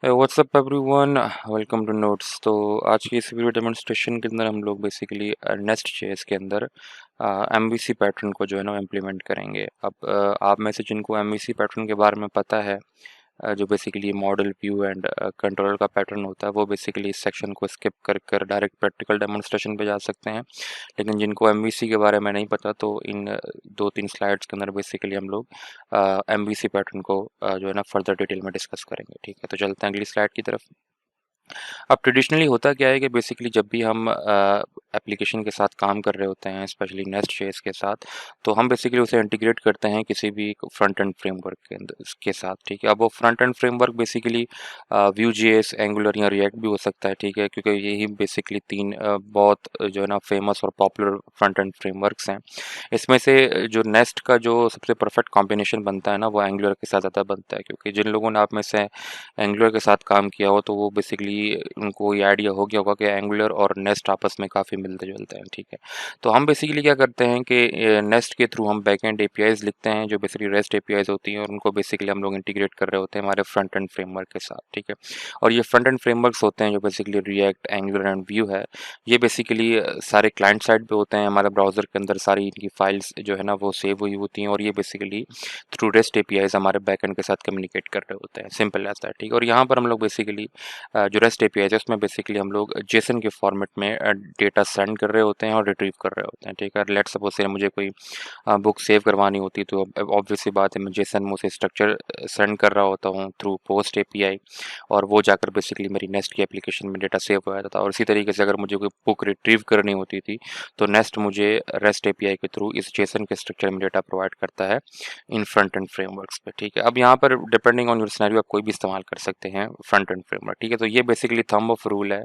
WhatsApp everyone, welcome to notes. तो आज की इस वीडियो डेमोन्स्ट्रेशन के अंदर हम लोग बेसिकली नेस्ट जेएस के अंदर एमवीसी पैटर्न को जो है ना इम्प्लीमेंट करेंगे। अब आप में से जिनको एमवीसी पैटर्न के बारे में पता है, जो basically model view and controller का पैटर्न होता है, वो बेसिकली इस सेक्शन को स्किप कर कर डायरेक्ट प्रैक्टिकल डेमोन्स्ट्रेशन पे जा सकते हैं। लेकिन जिनको एमवीसी के बारे में नहीं पता, तो इन 2-3 स्लाइड्स के अंदर बेसिकली हम लोग एमवीसी पैटर्न को जो है ना फर्दर डिटेल में डिस्कस करेंगे। ठीक है, तो चलते हैं अगली स्लाइड की तरफ। अब ट्रेडिशनली होता क्या है कि बेसिकली जब भी हम एप्लीकेशन के साथ काम कर रहे होते हैं, स्पेशली नेस्ट जेएस के साथ, तो हम बेसिकली उसे इंटीग्रेट करते हैं किसी भी फ्रंट एंड फ्रेमवर्क के अंदर के साथ। ठीक है, अब वो front end framework basically Vue JS, angular या रिएक्ट भी हो सकता है। ठीक है, क्योंकि यही बेसिकली तीन बहुत जो है ना फेमस और पॉपुलर फ्रंट एंड फ्रेमवर्क्स हैं। इसमें से जो नेस्ट का जो सबसे परफेक्ट कॉम्बिनेशन बनता है ना, वो एंगुलर के साथ ज़्यादा बनता है, क्योंकि जिन लोगों ने आप में से एंगुलर के साथ काम किया हो, तो वो बेसिकली उनको ये आइडिया हो गया होगा कि एंगुलर और नेस्ट आपस में काफ़ी मिलते-जुलते हैं। ठीक है, तो हम बेसिकली क्या करते हैं कि नेस्ट के थ्रू हम बैकएंड एपीआईज़ लिखते हैं, जो बेसिकली रेस्ट एपीआईज़ होती हैं, और उनको बेसिकली हम लोग इंटीग्रेट कर रहे होते हैं हमारे फ्रंट एंड फ्रेमवर्क के साथ। ठीक है, और ये फ्रंट एंड फ्रेमवर्क्स होते हैं जो basically react, angular and view है, ये बेसिकली सारे क्लाइंट साइड पे होते हैं। हमारे ब्राउज़र के अंदर सारी इनकी फाइल्स जो है ना वो सेव हुई होती हैं, और ये बेसिकली थ्रू रेस्ट एपीआईज़ हमारे बैकएंड के साथ कम्युनिकेट कर रहे होते हैं। Simple as that. ठीक है, और यहाँ पर हम लोग बेसिकली जो रेस्ट एपीआईज़ है, उसमें बेसिकली हम लोग जेसन के फॉर्मेट में डेटा सेंड कर रहे होते हैं और रिट्रीव कर रहे होते हैं। ठीक है, लेट्स सपोज से मुझे कोई बुक सेव करवानी होती, तो ऑब्वियस सी बात है, मैं जेसन में उसे स्ट्रक्चर सेंड कर रहा होता हूँ थ्रू पोस्ट एपीआई, और वो जाकर बेसिकली मेरी नेस्ट की एप्लीकेशन में डेटा सेव हो जाता था। और इसी तरीके से अगर मुझे कोई बुक रिट्रीव करनी होती थी, तो नेस्ट मुझे रेस्ट एपीआई के थ्रू इस जेसन के स्ट्रक्चर में डेटा प्रोवाइड करता है इन फ्रंट एंड फ्रेमवर्क्स पे। ठीक है, अब यहाँ पर डिपेंडिंग ऑन योर सिनेरियो आप कोई भी इस्तेमाल कर सकते हैं फ्रंट एंड फ्रेमवर्क। ठीक है, तो ये बेसिकली थंब ऑफ रूल है।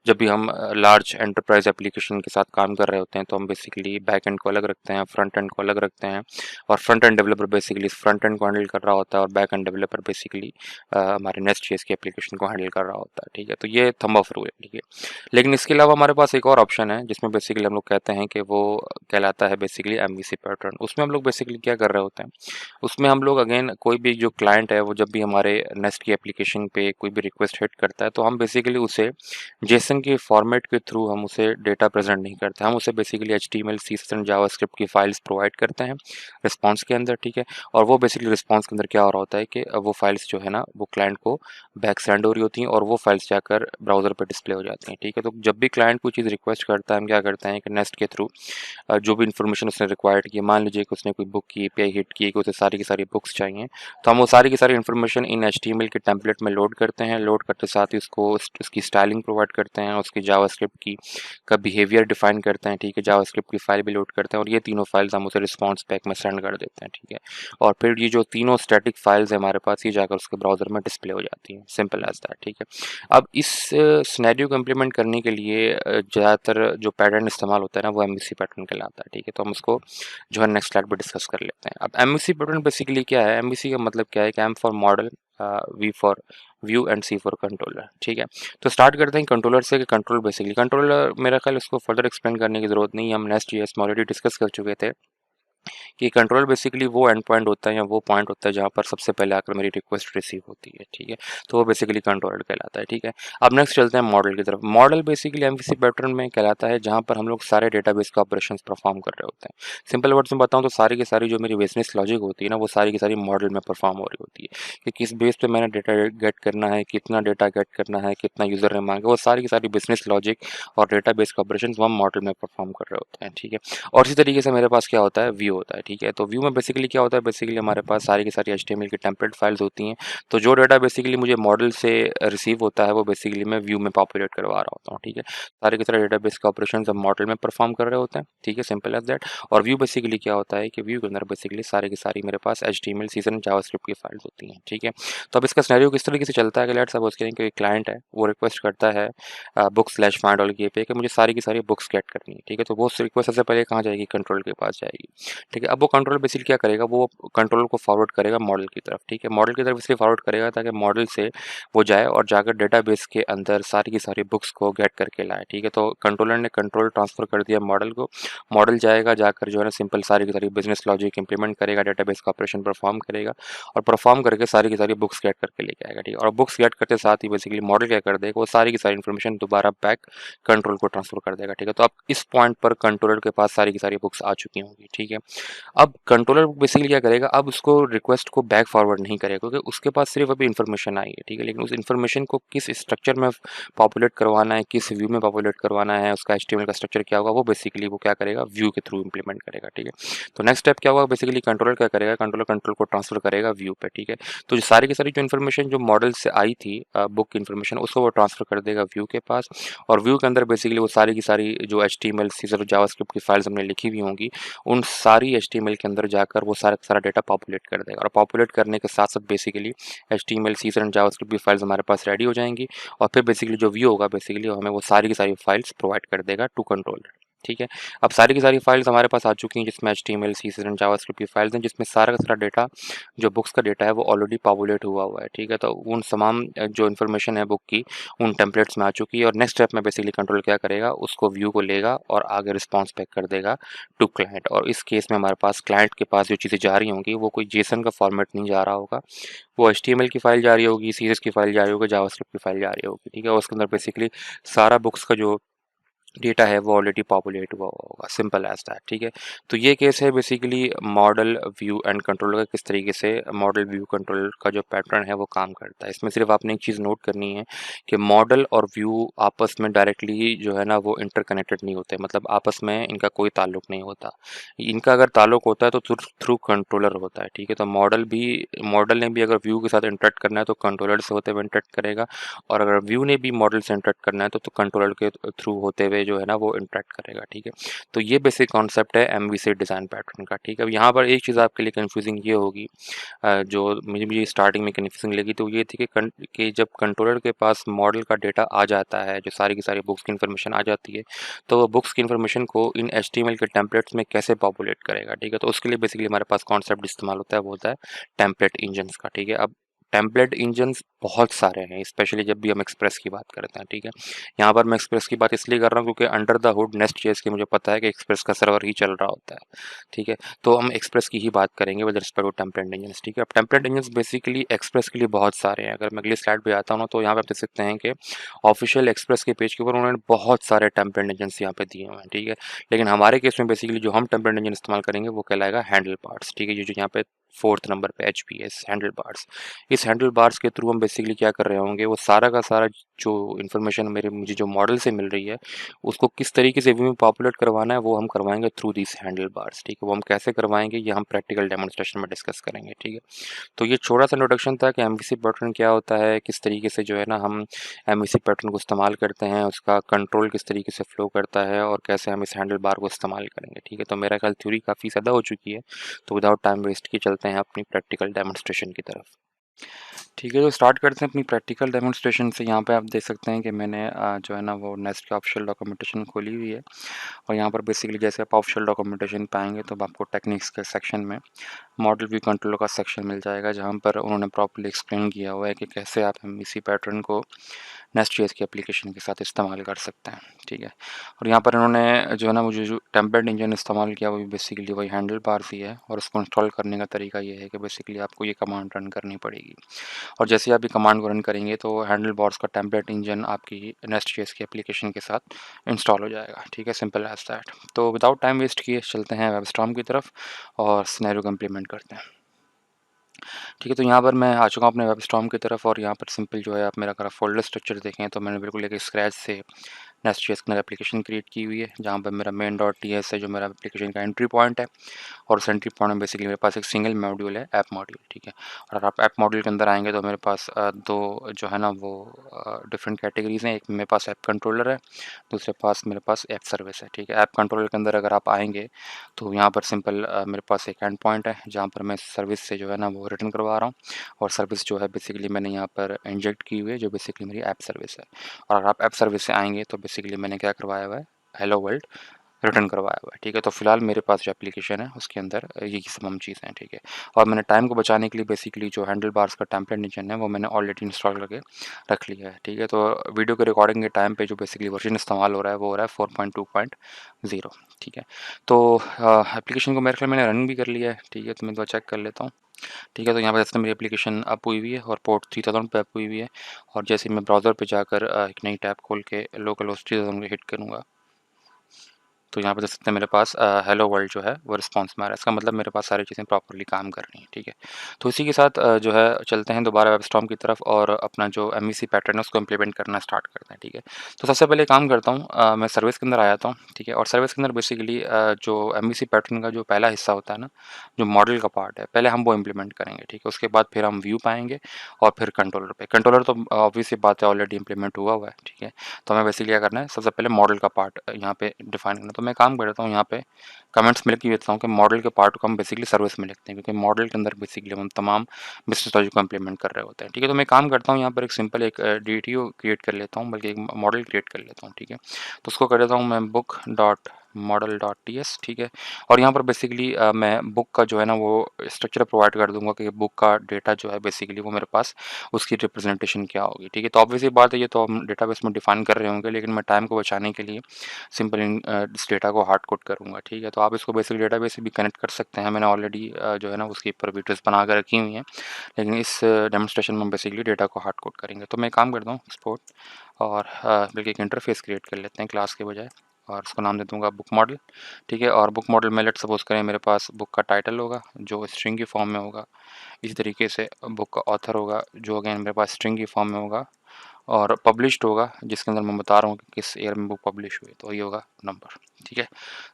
जब भी हम लार्ज एंटरप्राइज एप्लीकेशन के साथ काम कर रहे होते हैं, तो हम बेसिकली बैक एंड को अलग रखते हैं, फ्रंट एंड को अलग रखते हैं, और front end developer basically front end को हैंडल कर रहा होता है, और बैक एंड डेवलपर बेसिकली हमारे नेस्ट जेएस की एप्लीकेशन को हैंडल कर रहा होता है। ठीक है, तो ये थंब ऑफ रूल है। ठीक है, लेकिन इसके अलावा हमारे पास एक और ऑप्शन है, जिसमें बेसिकली हम लोग कहते हैं कि वो कहलाता है बेसिकली एमवीसी पैटर्न। उसमें हम लोग बेसिकली क्या कर रहे होते हैं, उसमें हम लोग अगेन कोई भी जो क्लाइंट है, वो जब भी हमारे नेस्ट की एप्लीकेशन पे कोई भी रिक्वेस्ट हिट करता है, तो हम बेसिकली उसे जेसन के फॉर्मेट के थ्रू हम उसे डेटा प्रेजेंट नहीं करते। हम उसे basically HTML, CSS and JavaScript की फाइल्स प्रोवाइड करते हैं रिस्पॉन्स के अंदर। ठीक है, और वो बेसिकली रिस्पॉन्स के अंदर क्या हो रहा होता है कि वो फाइल्स जो है ना वो क्लाइंट को बैक सेंड हो रही होती हैं, और वो फाइल्स जाकर ब्राउजर पर डिस्प्ले हो जाती हैं। ठीक है, तो जब भी क्लाइंट कोई चीज़ रिक्वेस्ट करता है, हम क्या करते हैं कि नेस्ट के थ्रू जो भी इन्फॉर्मेशन उसने रिक्वायर्ड की, मान लीजिए कि उसने कोई बुक की एपीआई हिट की, कि उसे सारी की सारी बुक्स चाहिए, तो हम वो सारी की सारी इन्फॉर्मेशन इन एचटीएमएल के टेम्पलेट में लोड करते हैं। लोड करते साथ ही उसको उसकी स्टाइलिंग प्रोवाइड करते हैं, उसकी जावास्क्रिप्ट की का बिहेवियर डिफाइन करते हैं। ठीक है, जावास्क्रिप्ट की फाइल भी लोड करते हैं, और ये तीनों फाइल्स हम उसे रिस्पॉन्स पैक में सेंड कर देते हैं। ठीक है, और फिर ये जो तीनों स्टैटिक फाइल्स है हमारे पास, ये जाकर उसके ब्राउजर में डिस्प्ले हो जाती हैं। Simple as that. ठीक है, अब इस सिनेरियो को इम्प्लीमेंट करने के लिए ज़्यादातर जो पैटर्न इस्तेमाल होता है ना, वो एमवीसी पैटर्न कहलाता है। ठीक है, तो हम उसको जो है नेक्स्ट स्लाइड पर डिस्कस कर लेते हैं। अब एमवीसी पैटर्न बेसिकली क्या है? एमवीसी का मतलब क्या है कि M for model, V for view and C for controller. ठीक है, तो स्टार्ट करते हैं कंट्रोलर से। कि कंट्रोल बेसिकली, कंट्रोलर मेरा ख्याल इसको फर्दर एक्सप्लेन करने की जरूरत नहीं है, हम नेस्ट जेएस में ऑलरेडी डिस्कस कर चुके थे कि कंट्रोल बेसिकली वो एंड पॉइंट होता है, या वो पॉइंट होता है जहाँ पर सबसे पहले आकर मेरी रिक्वेस्ट रिसीव होती है। ठीक है, तो वो बेसिकली कंट्रोलर कहलाता है। ठीक है, अब नेक्स्ट चलते हैं मॉडल की तरफ। मॉडल बेसिकली एमवीसी पैटर्न में कहलाता है जहाँ पर हम लोग सारे डेटाबेस का ऑपरेशंस परफॉर्म कर रहे होते हैं। सिंपल वर्ड्स में बताऊँ तो सारी की सारी जो मेरी बिजनेस लॉजिक होती है ना, वो सारी की सारी मॉडल में परफॉर्म हो रही होती है, कि किस बेस पे मैंने डेटा गेट करना है, कितना डेटा गेट करना है, कितना यूजर ने मांगा, वो सारी की सारी बिजनेस लॉजिक और डेटाबेस का ऑपरेशन हम मॉडल में परफॉर्म कर रहे होते हैं। ठीक है, और इसी तरीके से मेरे पास क्या होता है, व्यू होता है। ठीक है, तो व्यू में बेसिकली क्या होता है, बेसिकली हमारे पास सारी की सारी एचटीएमएल की टेम्पलेट फाइल्स होती हैं। तो जो डेटा बेसिकली मुझे मॉडल से रिसीव होता है, वो बेसिकली मैं व्यू में पॉपुलेट करवा रहा होता हूँ। ठीक है, सारे के सारे डेटाबेस का ऑपरेशन हम मॉडल में परफॉर्म कर रहे होते हैं। ठीक है, सिंपल एज दैट। और व्यू बेसिकली क्या होता है कि व्यू के अंदर बेसिकली सारी की सारी मेरे पास एचटीएमएल, सीएसएस, जावास्क्रिप्ट की फाइल्स होती हैं। ठीक है, तो अब इसका सिनेरियो किस तरीके से चलता है कि लेट्स सपोज करें कि क्लाइंट है, वो रिक्वेस्ट करता है बुक स्लैश फाइंड ऑल की एपीआई कि मुझे सारी की सारी बुक्स गेट करनी है। ठीक है, तो वो रिक्वेस्ट सबसे पहले कहाँ जाएगी, कंट्रोल के पास जाएगी। ठीक है, अब वो कंट्रोलर बेसिकली क्या करेगा, वो कंट्रोलर को फॉरवर्ड करेगा मॉडल की तरफ, ठीक है। मॉडल की तरफ इसलिए फॉरवर्ड करेगा ताकि मॉडल से वो जाए और जाकर डेटाबेस के अंदर सारी की सारी बुक्स को गेट करके लाए, ठीक है। तो कंट्रोलर ने कंट्रोल ट्रांसफ़र कर दिया मॉडल को, मॉडल जाएगा, जाकर जो है ना सिंपल सारी की सारी बिज़नेस लॉजिक इंप्लीमेंट करेगा, डेटाबेस का ऑपरेशन परफॉर्म करेगा और परफॉर्म करके सारी की सारी बुक्स गेट करके लेके आएगा, ठीक है। और बुक्स गेट करते साथ ही बेसिकली मॉडल क्या कर देगा, वो सारी की सारी इन्फॉर्मेशन दोबारा बैक कंट्रोल को ट्रांसफ़र कर देगा, ठीक है। तो अब इस पॉइंट पर कंट्रोलर के पास सारी की सारी बुक्स आ चुकी होंगी, ठीक है। अब कंट्रोलर बेसिकली क्या करेगा, अब उसको रिक्वेस्ट को बैक फॉरवर्ड नहीं करेगा क्योंकि उसके पास सिर्फ अभी इन्फॉर्मेशन आई है, ठीक है। लेकिन उस इन्फॉर्मेशन को किस स्ट्रक्चर में पॉपुलेट करवाना है, किस व्यू में पॉपुलेट करवाना है, उसका एचटीएमएल का स्ट्रक्चर क्या होगा, वो बेसिकली वो क्या करेगा, व्यू के थ्रू इंप्लीमेंट करेगा, ठीक है। तो नेक्स्ट स्टेप क्या होगा, बेसिकली कंट्रोलर क्या करेगा, कंट्रोलर कंट्रोल को ट्रांसफर करेगा व्यू पे, ठीक है। तो सारी की सारी जो इन्फॉर्मेशन जो मॉडल से आई थी बुक इन्फॉर्मेशन, उसको वो ट्रांसफर कर देगा व्यू के पास और व्यू के अंदर बेसिकली वो सारी की सारी जो एचटीएमएल सीजर जावास्क्रिप्ट की फाइल्स हमने लिखी हुई होंगी, उन सारी एचटीएमएल के अंदर जाकर वो सारा सारा डेटा पॉपुलेट कर देगा और पॉपुलेट करने के साथ साथ basically HTML CSS and JavaScript की फाइल्स हमारे पास रेडी हो जाएंगी और फिर बेसिकली जो व्यू होगा बेसिकली हमें वो सारी की सारी फाइल्स प्रोवाइड कर देगा टू कंट्रोलर, ठीक है। अब सारी की सारी फाइल्स हमारे पास आ चुकी हैं जिसमें एचटीएमएल सीजर एंड जावास्क्रिप्ट की फाइल्स हैं जिसमें सारा का सारा डेटा जो बुक्स का डेटा है वो ऑलरेडी पॉपुलेट हुआ है, ठीक है। तो उन तमाम जो इन्फॉर्मेशन है बुक की उन टेम्पलेट्स में आ चुकी है और नेक्स्ट स्टेप में बेसिकली कंट्रोल क्या करेगा, उसको व्यू को लेगा और आगे रिस्पॉन्स बैक कर देगा टू क्लाइंट। और इस केस में हमारे पास क्लाइंट के पास जो चीज़ें जा रही होंगी वो कोई जेसन का फॉर्मेट नहीं जा रहा होगा, वो एचटीएमएल की फाइल जा रही होगी, सीएसएस की फाइल जा रही होगी, जावास्क्रिप्ट की फाइल जा रही होगी, ठीक है। और उसके अंदर बेसिकली सारा बुक्स का जो डेटा है वो ऑलरेडी पॉपुलेट हुआ होगा, सिंपल एज दैट, ठीक है। तो ये केस है basically model view and controller का, किस तरीके से मॉडल व्यू कंट्रोलर का जो पैटर्न है वो काम करता है। इसमें सिर्फ आपने एक चीज़ नोट करनी है कि मॉडल और व्यू आपस में डायरेक्टली जो है ना वो इंटरकनेक्टेड नहीं होते, मतलब आपस में इनका कोई ताल्लुक नहीं होता। इनका अगर ताल्लुक होता है तो थ्रू कंट्रोलर होता है, ठीक है। तो मॉडल ने भी अगर व्यू के साथ इंटरेक्ट करना है तो कंट्रोलर से होते हुए इंटरेक्ट करेगा और अगर व्यू ने भी मॉडल से इंटरेक्ट करना है तो कंट्रोलर के थ्रू होते हुए जो है ना वो इंटरेक्ट करेगा, ठीक है। तो ये बेसिक कॉन्सेप्ट है एमवीसी डिज़ाइन पैटर्न का, ठीक है। अब यहाँ पर एक चीज़ आपके लिए कंफ्यूजिंग ये होगी, जो मुझे स्टार्टिंग में कंफ्यूजिंग लगी तो ये थी कि जब कंट्रोलर के पास मॉडल का डेटा आ जाता है, जो सारी की सारी बुक्स की इन्फॉर्मेशन आ जाती है, तो वो बुक्स की इन्फॉर्मेशन को इन एचटीएमएल के टेम्पलेट्स में कैसे पॉपुलेट करेगा, ठीक है। तो उसके लिए बेसिकली हमारे पास कॉन्सेप्ट इस्तेमाल होता है, वो होता है टेम्पलेट इंजन्स का, ठीक है। अब टेम्पलेट इंजन्स बहुत सारे हैं, स्पेशली जब भी हम एक्सप्रेस की बात करते हैं, ठीक है। यहाँ पर मैं एक्सप्रेस की बात इसलिए कर रहा हूँ क्योंकि under the hood nest JS की मुझे पता है कि एक्सप्रेस का सर्वर ही चल रहा होता है, ठीक है। तो हम एक्सप्रेस की ही बात करेंगे with respect to template engines, ठीक है। अब टेम्पलेट इंजन्स बेसिकली एक्सप्रेस के लिए बहुत सारे हैं। अगर मैं अगली स्लाइड पे आता हूँ ना तो यहाँ पे आप देख सकते हैं कि ऑफिशियल एक्सप्रेस के पेज के ऊपर उन्होंने बहुत सारे टेम्पलेट इंजन्स यहाँ पे दिए हुए हैं, ठीक है। लेकिन हमारे केस में बेसिकली जो हम टेम्पलेट इंजन इस्तेमाल करेंगे वो कहलाएगा हैंडल पार्ट्स, ठीक है। ये जो यहाँ पे फोर्थ नंबर पे एचपीएस हैंडल बार्स, इस हैंडल बार्स के थ्रू हम बेसिकली क्या कर रहे होंगे, वो सारा का सारा जो इन्फॉर्मेशन मुझे जो मॉडल से मिल रही है उसको किस तरीके से व्यू में पॉपुलेट करवाना है वो हम करवाएंगे थ्रू दिस हैंडल बार्स, ठीक है। वो हम कैसे करवाएंगे ये हम प्रैक्टिकल डेमोन्स्ट्रेशन में डिस्कस करेंगे, ठीक है। तो ये छोटा सा इंट्रोडक्शन था कि एमवीसी पैटर्न क्या होता है, किस तरीके से जो है ना हम एमवीसी पैटर्न को इस्तेमाल करते हैं, उसका कंट्रोल किस तरीके से फ्लो करता है और कैसे हम इस हैंडल बार को इस्तेमाल करेंगे, ठीक है। तो मेरा ख्याल थ्योरी काफ़ी ज़्यादा हो चुकी है, तो विदाउट टाइम वेस्ट किए चलते हैं अपनी प्रैक्टिकल डेमोन्स्ट्रेशन की तरफ। ठीक है, तो स्टार्ट करते हैं अपनी प्रैक्टिकल डेमोन्स्ट्रेशन से। यहाँ पे आप देख सकते हैं कि मैंने जो है ना वो नेस्ट की ऑफिशियल डॉक्यूमेंटेशन खोली हुई है और यहाँ पर बेसिकली जैसे आप ऑफिशियल डॉक्यूमेंटेशन पाएंगे तो आपको टेक्निक्स के सेक्शन में मॉडल व्यू कंट्रोलर का सेक्शन मिल जाएगा जहाँ पर उन्होंने प्रॉपर्ली एक्सप्लेन किया हुआ है कि कैसे आप एमवीसी पैटर्न को नेस्ट.जेएस की एप्लीकेशन के साथ इस्तेमाल कर सकते हैं, ठीक है। और यहाँ पर इन्होंने जो है ना मुझे जो टेम्पलेट इंजन इस्तेमाल किया वो भी बेसिकली वही हैंडल बार ही है और उसको इंस्टॉल करने का तरीका ये है कि बेसिकली आपको ये कमांड रन करनी पड़ेगी और जैसे आप ये कमांड को रन करेंगे तो हैंडल बार्स का टेम्पलेट इंजन आपकी नेस्ट.जेएस की एप्लीकेशन के साथ इंस्टॉल हो जाएगा, ठीक है, सिंपल एज दैट। तो विदाउट टाइम वेस्ट किए चलते हैं वेबस्टॉर्म की तरफ और सिनेरियो को इम्प्लीमेंट करते हैं। ठीक है, तो यहाँ पर मैं आ चुका हूँ अपने वेबस्टॉर्म की तरफ और यहाँ पर सिंपल जो है आप मेरा अगर फोल्डर स्ट्रक्चर देखें तो मैंने बिल्कुल एक स्क्रैच से नेस्ट.जेएस की एप्लीकेशन क्रिएट की हुई है जहाँ पर मेरा main.ts है जो मेरा एप्लीकेशन का एंट्री पॉइंट है और उस एंट्री पॉइंट में बेसिकली मेरे पास एक सिंगल मॉड्यूल है, ऐप मॉड्यूल, ठीक है। और अगर आप ऐप मॉड्यूल के अंदर आएंगे तो मेरे पास दो जो है ना वो डिफरेंट कैटेगरीज हैं। एक मेरे पास ऐप कंट्रोलर है, दूसरे पास मेरे पास ऐप सर्विस है, ठीक है। ऐप कंट्रोलर के अंदर अगर आप आएंगे तो यहाँ पर सिंपल मेरे पास एक एंड पॉइंट है जहाँ पर मैं सर्विस से जो है ना वो रिटर्न करवा रहा हूँ और सर्विस जो है बेसिकली मैंने यहाँ पर इंजेक्ट की हुई है जो बेसिकली मेरी ऐप सर्विस है। और अगर आप ऐप सर्विस से आएंगे तो बेसिकली मैंने क्या करवाया हुआ है, हेलो वर्ल्ड रिटर्न करवाया हुआ है, ठीक है। तो फिलहाल मेरे पास जो एप्लीकेशन है उसके अंदर यही तमाम चीज़ें हैं, ठीक है। और मैंने टाइम को बचाने के लिए बेसिकली जो हैंडल बार्स का टेम्पलेट इंजन है वो मैंने ऑलरेडी इंस्टॉल करके रख लिया है, ठीक है। तो वीडियो के रिकॉर्डिंग के टाइम पे जो बेसिकली वर्जन इस्तेमाल हो रहा है वो हो रहा है 4.2.0, ठीक है। तो एप्लीकेशन को मेरे ख्याल मैंने रन भी कर लिया है, ठीक है। तो मैं एक बार चेक कर लेता हूँ, ठीक है। तो यहाँ पे जैसे मेरी एप्लीकेशन अप हुई हुई है और पोर्ट 3000 पे अप हुई हुई है। और जैसे मैं ब्राउज़र पे जाकर एक नई टैब खोल के लोकल होस्ट 3000 को हिट करूँगा, तो यहाँ पे देख सकते हैं मेरे पास हेलो वर्ल्ड जो है वो रिस्पॉन्स में आ रहा है। इसका मतलब मेरे पास सारी चीज़ें प्रॉपर्ली काम कर रही हैं, ठीक है। तो इसी के साथ जो है चलते हैं दोबारा वेबस्टॉर्म की तरफ और अपना जो एमवीसी पैटर्न है उसको इम्प्लीमेंट करना स्टार्ट करते हैं, ठीक है। तो सबसे पहले काम करता हूँ, मैं सर्विस के अंदर आ जाता हूँ, ठीक है। और सर्विस के अंदर बेसिकली जो एमवीसी पैटर्न का जो पहला हिस्सा होता है ना, जो मॉडल का पार्ट है, पहले हम वो इम्प्लीमेंट करेंगे, ठीक है। उसके बाद फिर हम व्यू पाएंगे और फिर कंट्रोलर पे। कंट्रोलर तो ऑब्वियस सी बात है ऑलरेडी इम्प्लीमेंट हुआ हुआ है, ठीक है। तो हमें बेसिकली क्या करना है, सबसे पहले मॉडल का पार्ट यहाँ पे डिफाइन करना है। तो मैं काम करता हूँ यहाँ पे कमेंट्स में लिख के देता हूँ कि मॉडल के पार्ट को हम बेसिकली सर्विस में लिखते हैं, क्योंकि मॉडल के अंदर बेसिकली हम तमाम बिजनेस लॉजिक को इम्प्लीमेंट कर रहे होते हैं, ठीक है। तो मैं काम करता हूँ यहाँ पर एक सिंपल एक DTO क्रिएट कर लेता हूँ, बल्कि एक मॉडल क्रिएट कर लेता हूँ, ठीक है। तो उसको कर देता हूँ मैं book dot model dot ts, ठीक है। और यहाँ पर बेसिकली मैं बुक का जो है ना वो स्ट्रक्चर प्रोवाइड कर दूंगा कि बुक का डेटा जो है बेसिकली वो मेरे पास उसकी रिप्रेजेंटेशन क्या होगी, ठीक है। तो ऑब्वियसली बात है ये तो हम डेटाबेस में डिफाइन कर रहे होंगे, लेकिन मैं टाइम को बचाने के लिए सिंपल इस डेटा को हार्ड कोड करूँगा, ठीक है। तो आप इसको बेसिकली डेटाबेस से भी कनेक्ट कर सकते हैं। मैंने ऑलरेडी जो है ना उसके ऊपर वीडियोस बना कर रखी हुई हैं, लेकिन इस डेमोन्स्ट्रेशन में हम बेसिकली डेटा को हार्ड कोड करेंगे। तो मैं काम करता हूँ एक्सपोर्ट और बल्कि एक इंटरफेस क्रिएट कर लेते हैं क्लास के बजाय, और उसको नाम दे दूँगा बुक मॉडल, ठीक है। और बुक मॉडल में लेट्स सपोज़ करें मेरे पास बुक का टाइटल होगा जो स्ट्रिंग की फॉर्म में होगा। इसी तरीके से बुक का ऑथर होगा जो अगेन मेरे पास स्ट्रिंग की फॉर्म में होगा, और पब्लिश्ड होगा जिसके अंदर मैं बता रहा हूँ कि किस ईयर में बुक पब्लिश हुई, तो ये होगा नंबर, ठीक है।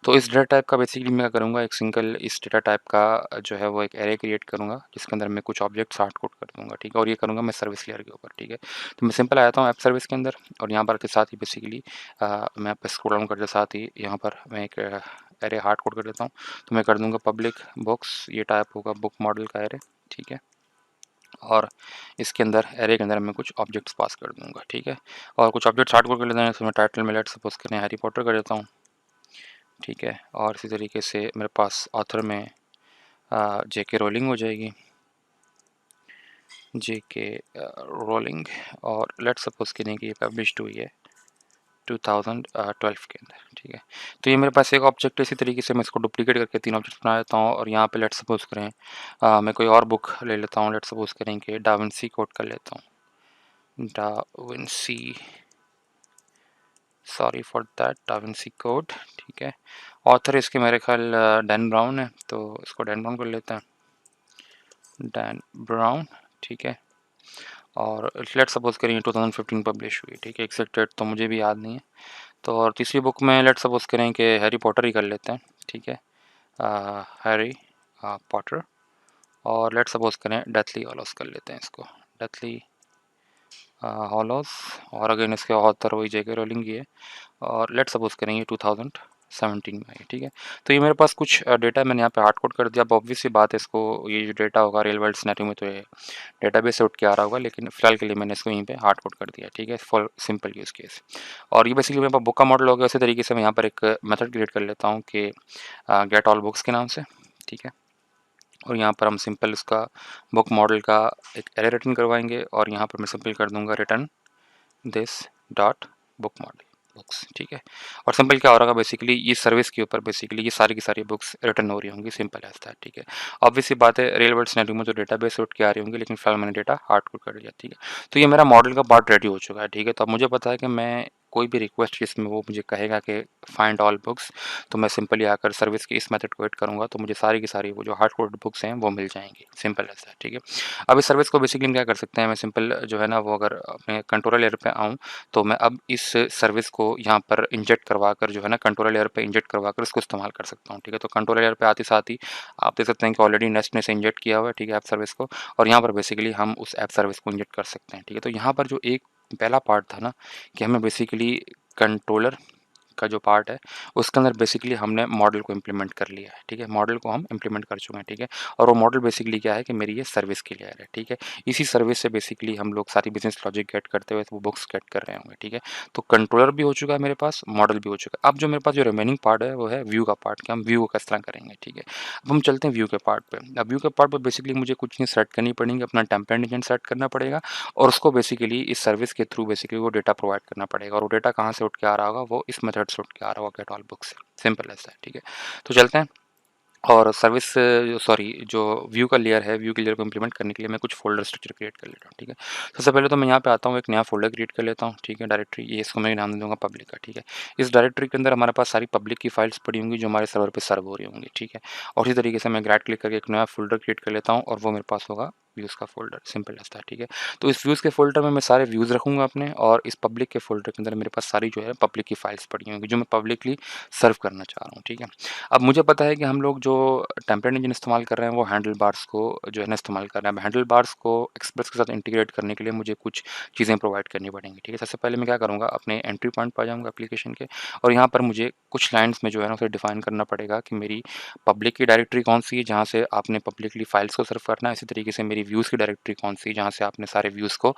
तो इस डेटा टाइप का बेसिकली मैं क्या करूँगा, एक सिंगल इस डेटा टाइप का जो है वो एक एरे क्रिएट करूँगा जिसके अंदर मैं कुछ ऑब्जेक्ट्स हार्ड कोड कर दूँगा, ठीक है। और ये करूँगा मैं सर्विस लेयर के ऊपर, ठीक है। तो मैं सिंपल आया था हूँ ऐप सर्विस के अंदर, और यहाँ पर आते साथ ही बेसिकली मैं यहाँ पे स्क्रॉल डाउन करते साथ ही यहाँ पर मैं एक एरे हार्ड कोड कर देता हूँ। तो मैं कर दूँगा पब्लिक बुक्स, ये टाइप होगा बुक मॉडल का एरे, ठीक है। और इसके अंदर एरे के अंदर मैं कुछ ऑब्जेक्ट्स पास कर दूंगा, ठीक है। और कुछ ऑब्जेक्ट्स हार्ड कोड कर लेते हैं, तो मैं टाइटल में लेट्स सपोज करें हैरी पॉटर कर देता हूँ, ठीक है। और इसी तरीके से मेरे पास ऑथर में JK रोलिंग हो जाएगी, JK रोलिंग। और लेट्स सपोज करें कि ये पब्लिश्ड हुई है 2012 के अंदर, ठीक है। तो ये मेरे पास एक ऑब्जेक्ट है। इसी तरीके से मैं इसको डुप्लीकेट करके 3 ऑब्जेक्ट्स बना लेता हूँ, और यहाँ पे लेट्स सपोज करें मैं कोई और बुक ले लेता हूँ, लेट्स सपोज करें कि डा विंची कोड कर लेता हूँ, da Vinci, sorry for that, da Vinci code, ठीक है। ऑथर इसके मेरे ख्याल डैन ब्राउन है, तो इसको डैन ब्राउन कर लेते हैं, डैन ब्राउन, ठीक है। और लेट्स सपोज करें 2015 पब्लिश हुई, ठीक है। एग्जैक्ट डेट तो मुझे भी याद नहीं है। तो और तीसरी बुक में लेट्स सपोज करें कि हैरी पॉटर ही कर लेते हैं, ठीक है, हैरी पॉटर। और लेट्स सपोज करें डेथली हॉलोस कर लेते हैं इसको, डेथली हॉलोस। और अगेन इसके ऑथर वही JK रोलिंग ही है, और लेट्स सपोज करें ये 2017 में है, ठीक है। तो ये मेरे पास कुछ डेटा मैंने यहाँ पे हार्ड कोड कर दिया। अब ऑब्वियस सी बात है इसको, ये जो डेटा होगा रियल वर्ल्ड सिनेरियो में तो ये डेटाबेस से उठ के आ रहा होगा, लेकिन फिलहाल के लिए मैंने इसको यहीं पे हार्ड कोड कर दिया, ठीक है, फॉर सिंपल यूज़ केस। और ये बेसिकली मेरे पास बुक का मॉडल हो गया। उसी तरीके से मैं यहाँ पर एक मेथड क्रिएट कर लेता हूँ कि गेट ऑल बुक्स के नाम से, ठीक है। और यहाँ पर हम सिंपल इसका बुक मॉडल का एक एरे रिटर्न करवाएंगे, और यहाँ पर मैं सिंपल कर दूंगा return this dot book model books, ठीक है। और सिंपल क्या हो रहा है बेसिकली ये सर्विस के ऊपर बेसिकली ये सारी की सारी बुक्स रिटर्न हो रही होंगी, सिंपल एज दैट, ठीक है। ऑब्वियसली बात है रियल वर्ल्ड सिनेरियो में जो डेटाबेस उठ के आ रही होंगी, लेकिन फिलहाल मैंने डेटा हार्ड कोड कर दिया, ठीक है। तो ये मेरा मॉडल का पार्ट रेडी हो चुका है, ठीक है। तो अब मुझे पता है कि मैं कोई भी रिक्वेस्ट जिसमें वो मुझे कहेगा कि फाइंड ऑल बुक्स, तो मैं सिंपली आकर सर्विस के इस मेथड को हिट करूँगा, तो मुझे सारी की सारी वो जो हार्ड कोड बुक्स हैं वो मिल जाएंगी, सिंपल एज दैट, ठीक है। अब इस सर्विस को बेसिकली हम क्या कर सकते हैं, मैं सिंपल जो है ना वो अगर अपने कंट्रोलर लेयर पे आऊँ, तो मैं अब इस सर्विस को यहाँ पर इंजेक्ट करवा कर जो है ना कंट्रोलर लेयर पे इंजेक्ट करवा कर इसको इस्तेमाल कर सकता हूँ, ठीक है। तो कंट्रोलर लेयर पे आते साथ ही आप देख सकते हैं कि ऑलरेडी नेस्ट ने इसे इंजेक्ट किया हुआ है, ठीक है, ऐप सर्विस को। और यहाँ पर बेसिकली हम उस ऐप सर्विस को इंजेक्ट कर सकते हैं, ठीक है। तो यहाँ पर जो एक पहला पार्ट था ना कि हमें बेसिकली कंट्रोलर का जो पार्ट है उसके अंदर बेसिकली हमने मॉडल को इम्प्लीमेंट कर लिया है, ठीक है। मॉडल को हम इम्प्लीमेंट कर चुके हैं, ठीक है। और वो मॉडल बेसिकली क्या है कि मेरी ये सर्विस की लेयर है, ठीक है। इसी सर्विस से बेसिकली हम लोग सारी बिजनेस लॉजिक गेट करते हुए वो बुक्स गेट कर रहे होंगे, ठीक है। तो कंट्रोलर भी हो चुका है मेरे पास, मॉडल भी हो चुका है। अब जो मेरे पास जो रिमेनिंग पार्ट है वो है व्यू का पार्ट, कि हम व्यू को किस तरह करेंगे, ठीक है। अब हम चलते हैं व्यू के पार्ट पे। अब व्यू के पार्ट पे बेसिकली मुझे कुछ चीज़ सेट करनी पड़ेंगी, अपना टेम्पलेट इंजन सेट करना पड़ेगा और उसको बेसिकली इस सर्विस के थ्रू बेसिकली वो डेटा प्रोवाइड करना पड़ेगा। और वो डेटा कहाँ से उठ के आ रहा होगा, वो इस मेथड से उठ के आ रहा होगा, गेट ऑल बुक्स से। सिंपल ऐसा है, ठीक है। तो चलते हैं। और सर्विस सॉरी जो व्यू का लेयर है, व्यू के लेयर को इम्प्लीमेंट करने के लिए मैं कुछ फ़ोल्डर स्ट्रक्चर क्रिएट कर लेता हूँ, ठीक है। सबसे पहले तो मैं यहाँ पे आता हूँ, एक नया फ़ोल्डर क्रिएट कर लेता हूँ, ठीक है। डायरेक्टरी ये इसको मैं नाम दे दूँगा पब्लिक का, ठीक है। इस डायरेक्टरी के अंदर हमारे पास सारी पब्लिक की फाइल्स पड़ी होंगी जो हमारे सर्वर पे सर्व हो रही होंगी, ठीक है। और इसी तरीके से मैं राइट क्लिक करके एक नया फ़ोल्डर क्रिएट कर लेता हूँ और वो मेरे पास होगा व्यूज़ का फ़ोल्डर, सिंपल ऐसा है, ठीक है। तो इस व्यूज़ के फ़ोल्डर में मैं सारे व्यूज़ रखूँगा अपने, और इस पब्लिक के फ़ोल्डर के अंदर मेरे पास सारी जो है पब्लिक की फाइल्स पड़ी होंगी जो मैं पब्लिकली सर्व करना चाह रहा हूँ, ठीक है। अब मुझे पता है कि हम लोग जो टेम्पलेट इंजन इस्तेमाल कर रहे हैं वो हैंडल बार्स को जो है ना इस्तेमाल कर रहे हैं। अब हैंडल बार्स को एक्सप्रेस के साथ इंटीग्रेट करने के लिए मुझे कुछ चीज़ें प्रोवाइड करनी पड़ेंगी, ठीक है। सबसे पहले मैं क्या करूँगा, अपने एंट्री पॉइंट पर आ जाऊँगा एप्लीकेशन के, और यहाँ पर मुझे कुछ लाइन्स में जो है ना उसे डिफाइन करना पड़ेगा कि मेरी पब्लिक की डायरेक्टरी कौन सी है जहाँ से आपने पब्लिकली फाइल्स को सर्व करना है। इसी तरीके से मेरी व्यूज़ की डायरेक्टरी कौन सी है जहाँ से आपने सारे व्यूज़ को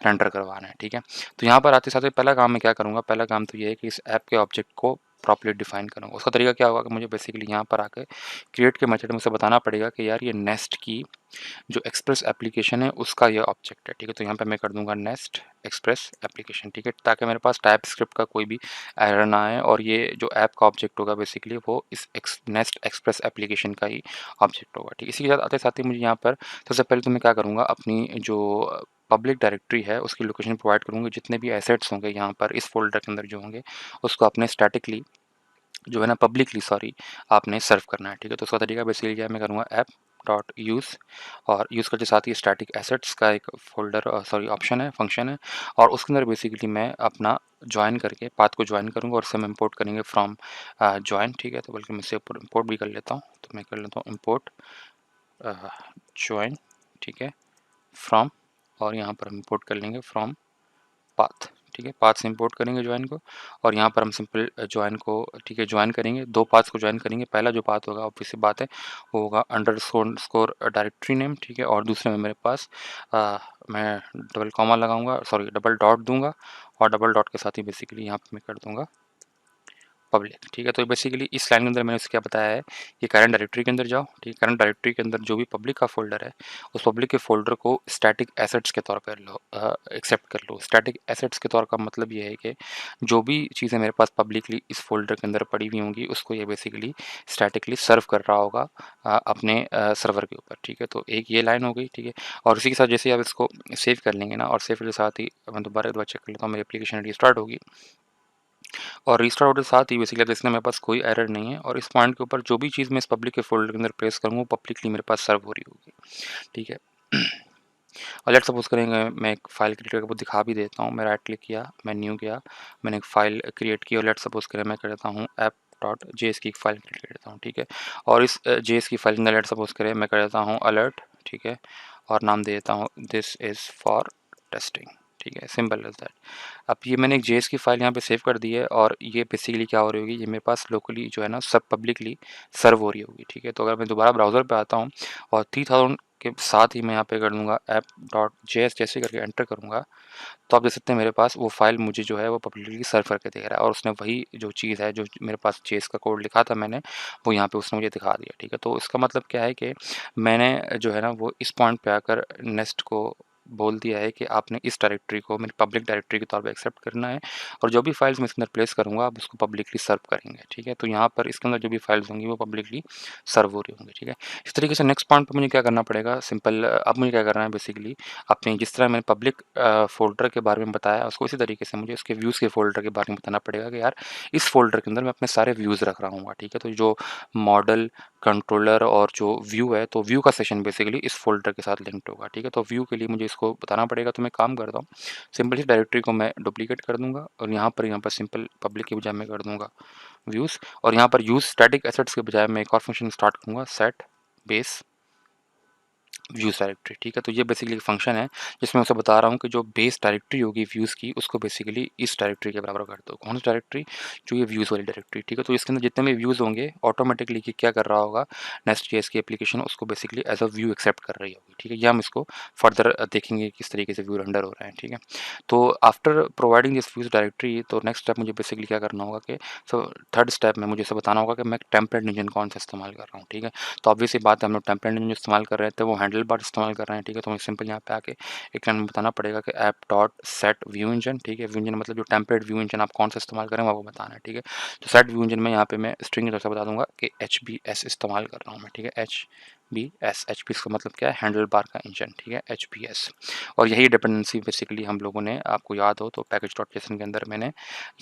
रेंडर करवाना है, ठीक है। तो यहाँ पर आते साथ पहला काम मैं क्या करूँगा, पहला काम तो ये है कि इस ऐप के ऑब्जेक्ट को प्रॉपर्ली डिफाइन करूँगा। उसका तरीका क्या होगा कि मुझे बेसिकली यहाँ पर आके क्रिएट के मेथड में उसे बताना पड़ेगा कि यार ये नेस्ट की जो एक्सप्रेस एप्लीकेशन है उसका ये ऑब्जेक्ट है, ठीक है। तो यहाँ पे मैं कर दूंगा नेस्ट एक्सप्रेस एप्लीकेशन, ठीक है, ताकि मेरे पास टाइप स्क्रिप्ट का कोई भी एरर ना आए, और ये जो ऐप का ऑब्जेक्ट होगा बेसिकली वो इस नेस्ट एक्सप्रेस एप्लीकेशन का ही ऑब्जेक्ट होगा, ठीक है। इसी के साथ आते साथ ही मुझे यहाँ पर सबसे पहले तो मैं क्या करूँगा, अपनी जो पब्लिक डायरेक्टरी है उसकी लोकेशन प्रोवाइड करूँगा। जितने भी एसेट्स होंगे यहाँ पर इस फोल्डर के अंदर जो होंगे उसको अपने स्टैटिकली जो है ना पब्लिकली सॉरी आपने सर्व करना है, ठीक है। तो उसका तरीका बेसिकली क्या मैं करूँगा, ऐप डॉट यूज़, और यूज़ करते साथ ही स्टैटिक एसेट्स का एक फ़ोल्डर सॉरी ऑप्शन है, फंक्शन है, और उसके अंदर बेसिकली मैं अपना जॉइन करके पाथ को जॉइन करूँगा और उससे हम इंपोर्ट करेंगे फ्रॉम जॉइन, ठीक है। तो बल्कि मैं इसे इंपोर्ट भी कर लेता हूँ, तो मैं कर लेता हूँ इंपोर्ट जॉइन, ठीक है, फ्रॉम, और यहाँ पर हम इंपोर्ट कर लेंगे फ्रॉम पाथ, ठीक है। पाथ से इंपोर्ट करेंगे जॉइन को, और यहाँ पर हम सिंपल जॉइन को, ठीक है, जॉइन करेंगे, दो पाथ्स को जॉइन करेंगे। पहला जो पाथ होगा ऑब्वियस सी बात है वो होगा अंडरस्कोर डायरेक्टरी नेम, ठीक है। और दूसरे में मेरे पास मैं डबल कॉमा लगाऊंगा, सॉरी डबल डॉट दूंगा, और डबल डॉट के साथ ही बेसिकली यहाँ पर मैं कर दूंगा पब्लिक, ठीक है। तो बेसिकली इस लाइन के अंदर मैंने उससे क्या बताया है कि करंट डायरेक्टरी के अंदर जाओ, ठीक है। करंट डायरेक्टरी के अंदर जो भी पब्लिक का फोल्डर है उस पब्लिक के फोल्डर को स्टैटिक एसेट्स के तौर पर लो, एक्सेप्ट कर लो। स्टैटिक एसेट्स के तौर का मतलब ये है कि जो भी चीज़ें मेरे पास पब्लिकली इस फोल्डर के अंदर पड़ी हुई होंगी उसको ये बेसिकली स्टैटिकली सर्व कर रहा होगा अपने सर्वर के ऊपर, ठीक है। तो एक ये लाइन हो गई, ठीक है। और इसी के साथ जैसे आप इसको सेव कर लेंगे ना, और सेव के साथ ही मैं दोबारा एक बार चेक कर लेता हूँ, मेरी एप्लीकेशन रिस्टार्ट होगी, और रिस्टार्ट होने के साथ ही बेसिकली इसमें मेरे पास कोई एरर नहीं है, और इस पॉइंट के ऊपर जो भी चीज़ मैं इस पब्लिक के फोल्डर के अंदर प्लेस करूँगा वो पब्लिकली मेरे पास सर्व हो रही होगी, ठीक है। और लेट्स सपोज करेंगे मैं एक फ़ाइल क्रिएट करके वो दिखा भी देता हूँ। मैं राइट क्लिक किया, मैं न्यू किया, मैंने एक फ़ाइल क्रिएट की, और लेट्स सपोज करें मैं कर देता हूँ ऐप डॉट जेएस की एक फ़ाइल क्रिएट कर देता हूँ, ठीक है। और इस जेएस की फ़ाइल के अंदर लेट्स सपोज करें मैं कर देता हूँ अलर्ट, ठीक है, और नाम दे देता हूँ दिस इज़ फॉर टेस्टिंग, ठीक है, सिंपल एज दैट। अब ये मैंने एक जेएस की फ़ाइल यहाँ पे सेव कर दी है, और ये बेसिकली क्या हो रही होगी, ये मेरे पास लोकली जो है ना सब पब्लिकली सर्व हो रही होगी, ठीक है। तो अगर मैं दोबारा ब्राउज़र पे आता हूँ और 3000 के साथ ही मैं यहाँ पे कर दूँगा ऐप डॉट जेएस जैसे करके एंटर करूँगा, तो आप देख सकते हैं मेरे पास वो फ़ाइल मुझे जो है वो पब्लिकली सर्व करके दे रहा है, और उसने वही जो चीज़ है जो मेरे पास जेएस का कोड लिखा था मैंने, वो यहाँ पे उसने मुझे दिखा दिया, ठीक है। तो इसका मतलब क्या है कि मैंने जो है ना वो इस पॉइंट पे आकर नेस्ट को बोल दिया है कि आपने इस डायरेक्टरी को मेरी पब्लिक डायरेक्टरी के तौर पे एक्सेप्ट करना है, और जो भी फाइल्स मैं इसके अंदर प्लेस करूँगा आप उसको पब्लिकली सर्व करेंगे, ठीक है। तो यहाँ पर इसके अंदर जो भी फाइल्स होंगी वो पब्लिकली सर्व हो रही होंगी, ठीक है। इस तरीके से नेक्स्ट पॉइंट पे मुझे क्या करना पड़ेगा, सिंपल अब मुझे क्या करना है बेसिकली, अपने जिस तरह मैंने पब्लिक फ़ोल्डर के बारे में बताया उसको इसी तरीके से मुझे उसके व्यूज़ के फ़ोल्डर के बारे में बताना पड़ेगा कि यार इस फ़ोल्डर के अंदर मैं अपने सारे व्यूज़ रख रहा हूँगा, ठीक है। तो जो मॉडल, कंट्रोलर और जो व्यू है, तो व्यू का सेशन बेसिकली इस फ़ोल्डर के साथ लिंक्ड होगा, ठीक है। तो व्यू के लिए मुझे इसको बताना पड़ेगा, तो मैं काम करता हूँ, सिंपल इस डायरेक्टरी को मैं डुप्लीकेट कर दूँगा, और यहाँ पर सिंपल पब्लिक के बजाय मैं कर दूँगा व्यूज़, और यहाँ पर यूज़ स्टैटिक एसेट्स के बजाय मैं एक और फंक्शन स्टार्ट करूँगा सेट बेस व्यूज़ डायरेक्टरी, ठीक है? तो ये बेसिकली एक फ़ंक्शन है जिसमें मैं उसे बता रहा हूँ कि जो बेस डायरेक्टरी होगी व्यूज़ की, उसको बेसिकली इस डायरेक्टरी के बराबर कर दो। कौन सी डायरेक्टरी? जो ये व्यूज़ वाली डायरेक्टरी, ठीक है? तो इसके अंदर जितने भी व्यूज़ होंगे ऑटोमेटिकली ये क्या कर रहा होगा, नेस्ट.जेएस की एप्लीकेशन उसको basically as a view accept कर रही होगी, ठीक है? ये हम इसको फर्दर देखेंगे किस तरीके से व्यू रेंडर हो रहा है, ठीक है? तो after providing this views directory, तो नेक्स्ट स्टेप मुझे बेसिकली क्या करना होगा कि थर्ड स्टेप में मुझे इसे बताना होगा कि मैं टेम्पलेट इंजन कौन सा इस्तेमाल कर रहा हूँ, ठीक है? तो ऑब्वियस सी बात है, हम लोग टेम्पलेट इंजन इस्तेमाल कर रहे थे, वो हैंडल बार इस्तेमाल कर रहे हैं, ठीक है? तो हमें सिंपल यहाँ पे आके एक लाइन में बताना पड़ेगा कि app dot set view engine, ठीक है? व्यू इंजन मतलब जो टेम्पलेट व्यू इंजन आप कौन सा इस्तेमाल करें वो आपको बताना है, ठीक है? तो सेट व्यू इंजन में यहाँ पे मैं स्ट्रिंग की तरफ से बता दूंगा कि HBS इस्तेमाल कर रहा हूँ मैं, ठीक है? HBS का मतलब क्या है? हैंडल बार का इंजन, ठीक है? HBS। और यही डिपेंडेंसी बेसिकली हम लोगों ने, आपको याद हो तो पैकेज डॉट जेसन के अंदर मैंने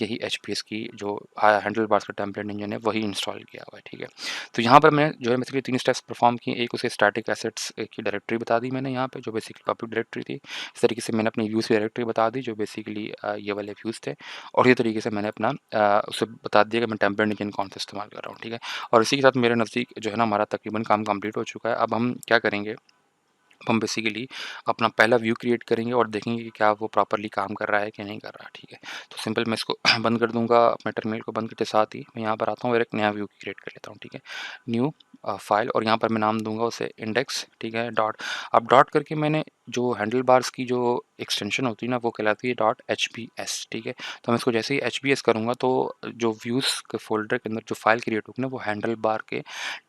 यही HBS की जो हैंडल बार का टेम्पलेट इंजन है वही इंस्टॉल किया हुआ है, ठीक है? तो यहाँ पर मैं जो है बेसिकली 3 स्टेप्स परफॉर्म किए। एक उसे स्टैटिक एसेट्स की डायरेक्टरी बता दी मैंने यहाँ पे, जो बेसिकली पब्लिक डायरेक्टरी थी। इस तरीके से मैंने अपनी व्यूज़ की डायरेक्टरी बता दी, जो बेसिकली ये वाले व्यूज़ थे। और ये तरीके से मैंने अपना उसे बता दिया कि मैं टेम्पलेट इंजन कौन सा इस्तेमाल कर रहा हूँ, ठीक है? और इसी के साथ मेरे नज़दीक जो है ना हमारा तकरीबन काम कंप्लीट हो चुका है। अब हम क्या करेंगे, हम बेसिकली अपना पहला व्यू क्रिएट करेंगे और देखेंगे कि क्या वो प्रॉपर्ली काम कर रहा है कि नहीं कर रहा, ठीक है? तो सिंपल मैं इसको बंद कर दूँगा, अपने टर्मिनल को बंद करते साथ ही मैं यहाँ पर आता हूँ और एक नया व्यू क्रिएट कर लेता हूँ, ठीक है? न्यू फाइल, और यहाँ पर मैं नाम दूँगा उसे इंडेक्स, ठीक है? डॉट, अब डॉट करके मैंने जो हैंडल बार्स की जो एक्सटेंशन होती है ना वो कहलाती है डॉट HBS, ठीक है? तो मैं इसको जैसे ही HBS करूँगा तो जो व्यूज़ के फ़ोल्डर के अंदर जो फ़ाइल क्रिएट होगी ना वो हैंडल बार के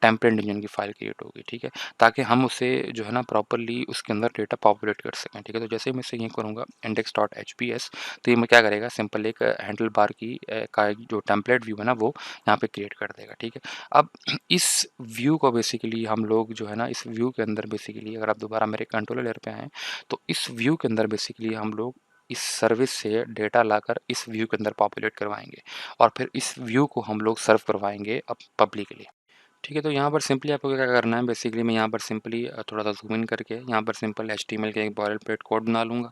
टेम्पलेट इंजन की फ़ाइल क्रिएट होगी, ठीक है? ताकि हम उसे जो है ना प्रॉपर्ली उसके अंदर डेटा पॉपुलेट कर सकें, ठीक है? तो जैसे ही मैं इसे ये करूँगा index.hps, तो ये मैं क्या करेगा, सिंपल एक हैंडल बार की का एक जो टेम्पलेट व्यू है ना वो यहाँ पे क्रिएट कर देगा, ठीक है? अब इस व्यू को बेसिकली हम लोग जो है ना इस व्यू के अंदर बेसिकली, अगर आप दोबारा मेरे कंट्रोल लेयर पे आएँ, तो इस व्यू के अंदर बेसिकली हम लोग इस सर्विस से डेटा लाकर इस व्यू के अंदर पॉपुलेट करवाएँगे और फिर इस व्यू को हम लोग सर्व करवाएँगे पब्लिकली। ठीक है, तो यहाँ पर सिंपली आपको क्या करना है, बेसिकली मैं यहाँ पर सिंपली थोड़ा-सा ज़ूम इन करके यहाँ पर सिंपल एचटीएमएल का एक बॉयलरप्लेट कोड बना लूँगा,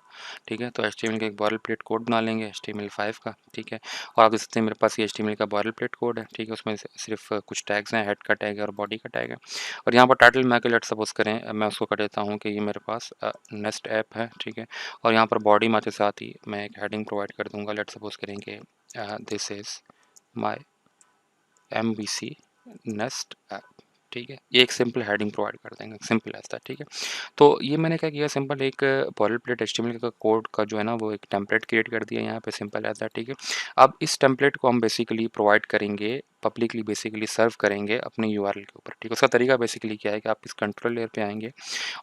ठीक है? तो एचटीएमएल का एक बॉयलरप्लेट कोड बना लेंगे HTML5 का, ठीक है? और आप देख सकते हैं मेरे पास ये HTML का बॉयलरप्लेट कोड है, ठीक है? उसमें सिर्फ कुछ टैग्स हैं, हेड का टैग है और बॉडी का टैग है। और यहाँ पर टाइटल में आके लेट्स सपोज़ करें, मैं उसको कर देता हूँ कि ये मेरे पास नेस्ट ऐप है, ठीक है? और यहाँ पर बॉडी में आते साथ ही मैं एक हेडिंग प्रोवाइड कर दूँगा, लेट्स सपोज़ करें कि this is my MVC nest app, ठीक है? ये एक सिंपल हेडिंग प्रोवाइड कर देंगे, सिंपल एज़ दैट, ठीक है? तो ये मैंने क्या किया, सिंपल एक बॉयलरप्लेट HTML का कोड का जो है ना वो एक टेम्पलेट क्रिएट कर दिया यहाँ पे, सिंपल एज़ दैट, ठीक है? अब इस टेम्पलेट को हम बेसिकली प्रोवाइड करेंगे, पब्लिकली बेसिकली सर्व करेंगे अपने यूआरएल के ऊपर, ठीक है? उसका तरीका बेसिकली क्या है कि आप इस कंट्रोल लेयर पे आएँगे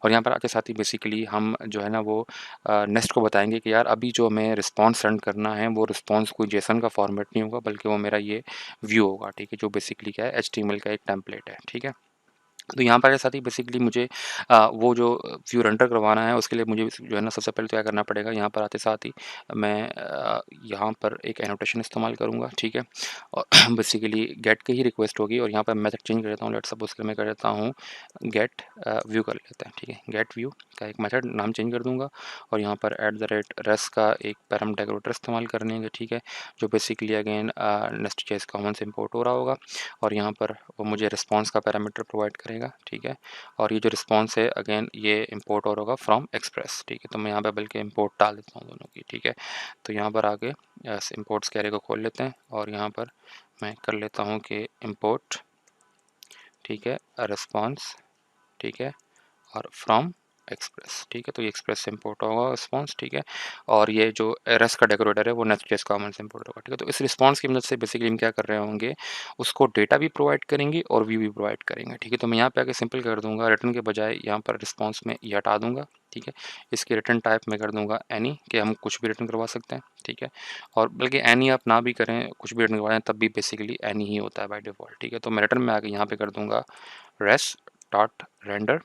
और यहाँ पर आते साथ ही बेसिकली हम जो है ना वो नेस्ट को बताएँगे कि यार अभी जो हमें रिस्पॉन्स सेंड करना है वो रिस्पॉन्स कोई जेसन का फॉर्मेट नहीं होगा, बल्कि वो मेरा ये व्यू होगा, ठीक है? जो बेसिकली क्या है, HTML का एक टेम्पलेट है, ठीक है? तो यहाँ पर साथ ही बेसिकली मुझे वो जो व्यू रेंडर करवाना है उसके लिए मुझे जो है ना सबसे पहले तो क्या करना पड़ेगा, यहाँ पर आते साथ ही मैं यहाँ पर एक एनोटेशन इस्तेमाल करूँगा, ठीक है? और बेसिकली गेट की ही रिक्वेस्ट होगी और यहाँ पर मेथड चेंज कर देता हूँ, लेट्स सपोज़ कि मैं कर देता हूँ गेट व्यू कर लेते हैं, ठीक है? गेट व्यू का एक मेथड नाम चेंज कर दूँगा और यहाँ पर @res का एक पैरामीटर डेकोरेटर इस्तेमाल कर लेंगे, ठीक है? जो बेसिकली अगेन नेस्ट.जेएस कॉमन से इम्पोर्ट हो रहा होगा और यहाँ पर वो मुझे रिस्पॉन्स का पैरामीटर प्रोवाइड करेगा, ठीक है? और ये जो रिस्पॉन्स है अगेन ये इम्पोर्ट हो रहा होगा फ्रॉम एक्सप्रेस, ठीक है? तो मैं यहाँ पे बल्कि इम्पोर्ट डाल देता हूँ दोनों की, ठीक है? तो यहाँ पर आके इम्पोर्ट्स के एरे को खोल लेते हैं और यहाँ पर मैं कर लेता हूँ कि इम्पोर्ट, ठीक है? रिस्पॉन्स, ठीक है? और फ्रॉम एक्सप्रेस, ठीक है? तो ये एक्सप्रेस से इम्पोर्ट होगा रिस्पॉन्स, ठीक है? और ये जो रस का डेकोरेटर है वो नेस्ट.जेएस कॉमन से इम्पोर्ट होगा, ठीक है? तो इस रिस्पॉन्स की मदद से बेसिकली हम क्या कर रहे होंगे, उसको डेटा भी प्रोवाइड करेंगे और व्यू भी प्रोवाइड करेंगे, ठीक है? तो मैं यहाँ पे आके सिंपल कर दूंगा, रिटर्न के बजाय यहाँ पर रिस्पॉन्स में ये हटा दूंगा, ठीक है? इसकी रिटर्न टाइप में कर दूंगा एनी, कि हम कुछ भी रिटर्न करवा सकते हैं, ठीक है? और बल्कि एनी आप ना भी करें, कुछ भी रिटर्न करवाएं तब भी बेसिकली एनी ही होता है बाय डिफ़ॉल्ट, ठीक है? तो मैं रिटर्न में आके यहाँ पे कर दूंगा रेस डॉट रेंडर,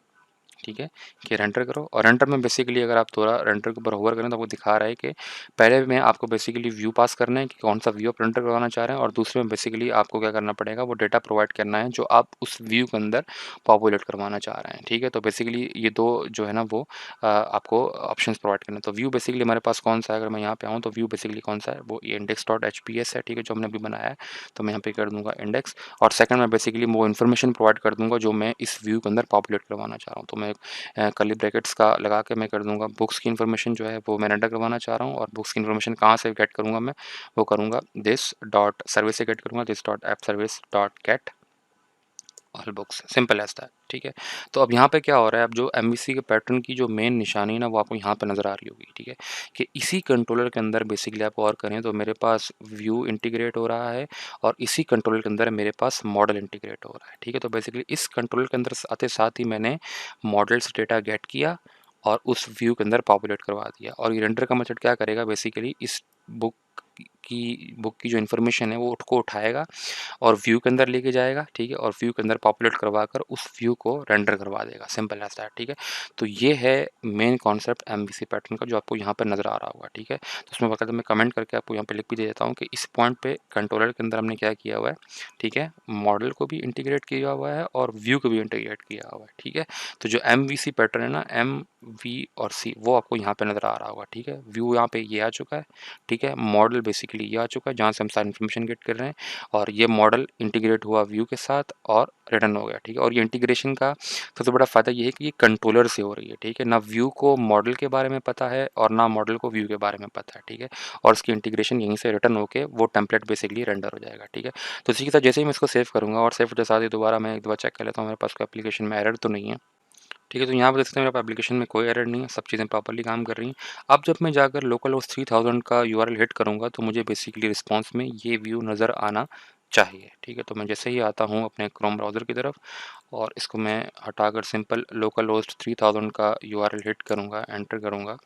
ठीक है? कि रेंडर करो और रेंडर में बेसिकली अगर आप थोड़ा रेंडर के ऊपर होवर करें तो आपको दिखा रहा है कि पहले में आपको बेसिकली व्यू पास करना है कि कौन सा व्यू आप रेंडर करवाना चाह रहे हैं और दूसरे में बेसिकली आपको क्या करना पड़ेगा, वो डेटा प्रोवाइड करना है जो आप उस व्यू के अंदर पॉपुलेट करवाना चाह रहे हैं, ठीक है? तो बेसिकली ये दो जो है ना वो आपको ऑप्शंस प्रोवाइड करना है। तो व्यू बेसिकली हमारे पास कौन सा है, अगर मैं यहाँ पे आऊँ तो व्यू बेसिकली कौन सा है, वो index.hps है, ठीक है? जो हमने अभी बनाया है, तो मैं यहाँ पे कर दूंगा इंडेक्स और सेकंड में बेसिकली वो इन्फॉर्मेशन प्रोवाइड कर दूंगा जो मैं इस व्यू के अंदर पॉपुलेट करवाना चाह रहा हूँ। तो मैं कर्ली ब्रैकेट्स का लगा के मैं कर दूँगा बुक्स की इन्फॉर्मेशन जो है वो मैं रेंडर करवाना चाह रहा हूँ, और बुक्स की इन्फॉर्मेशन कहाँ से गेट करूँगा मैं, वो करूँगा दिस डॉट सर्विस से गेट करूँगा, this dot app service dot get all books, simple as that, ठीक है। तो अब यहाँ पे क्या हो रहा है, अब जो एमवीसी के पैटर्न की जो मेन निशानी है ना, वो आपको यहाँ पे नज़र आ रही होगी, ठीक है, कि इसी कंट्रोलर के अंदर बेसिकली आप और करें तो मेरे पास व्यू इंटीग्रेट हो रहा है, और इसी कंट्रोलर के अंदर मेरे पास मॉडल इंटीग्रेट हो रहा है, ठीक है। तो बेसिकली इस कंट्रोलर के अंदर आते साथ ही मैंने मॉडल से डेटा गेट किया और उस व्यू के अंदर पॉपुलेट करवा दिया, और ये रेंडर का मेथड क्या करेगा, बेसिकली इस बुक की जो इन्फॉर्मेशन है वो को उठाएगा और व्यू के अंदर लेके जाएगा, ठीक है, और व्यू के अंदर पॉपुलेट करवाकर उस व्यू को रेंडर करवा देगा, सिंपल एज़ दैट, ठीक है। तो ये है मेन कॉन्सेप्ट एमवीसी पैटर्न का, जो आपको यहाँ पर नज़र आ रहा होगा, ठीक है। तो उसमें बाकायदा मैं कमेंट करके आपको यहाँ पे लिख भी दे देता हूँ कि इस पॉइंट पे कंट्रोलर के अंदर हमने क्या किया हुआ है, ठीक है, मॉडल को भी इंटीग्रेट किया हुआ है और व्यू को भी इंटीग्रेट किया हुआ है, ठीक है। तो जो एमवीसी पैटर्न है ना, एम वी और सी, वो आपको यहाँ पे नज़र आ रहा होगा, ठीक है। व्यू यहाँ पे ये आ चुका है, ठीक है, मॉडल बेसिकली ये आ चुका है जहाँ से हम सारी इन्फॉर्मेशन गेट कर रहे हैं, और ये मॉडल इंटीग्रेट हुआ व्यू के साथ और रिटर्न हो गया, ठीक है। और ये इंटीग्रेशन का सबसे बड़ा फ़ायदा ये है कि ये कंट्रोलर से हो रही है, ठीक है, ना व्यू को मॉडल के बारे में पता है और ना मॉडल को व्यू के बारे में पता है, ठीक है, और इसकी इंटीग्रेशन यहीं से रिटर्न होके वो टेम्पलेट बेसिकली रेंडर हो जाएगा, ठीक है। तो इसी के साथ जैसे ही मैं इसको सेव करूँगा, और सेव के साथ ही दोबारा मैं एक बार चेक कर लेता हूँ मेरे पास कोई एप्लीकेशन में एरर तो नहीं है, ठीक है। तो यहाँ पे देख सकते हैं मेरे एप्लीकेशन में कोई एरर नहीं है, सब चीज़ें प्रॉपर्ली काम कर रही हैं। अब जब मैं जाकर लोकल होस्ट 3000 का यूआरएल हिट करूँगा तो मुझे बेसिकली रिस्पॉन्स में ये व्यू नज़र आना चाहिए, ठीक है। तो मैं जैसे ही आता हूँ अपने क्रोम ब्राउज़र की तरफ, और इसको मैं हटाकर सिंपल लोकल होस्ट 3000 का यूआरएल हिट करूँगा, एंटर करूँगा,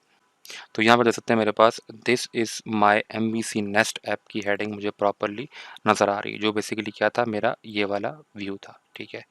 तो यहाँ पर देख सकते हैं मेरे पास this is my MVC nest app की हेडिंग मुझे प्रॉपर्ली नज़र आ रही है, जो बेसिकली क्या था, मेरा ये वाला व्यू था, ठीक है।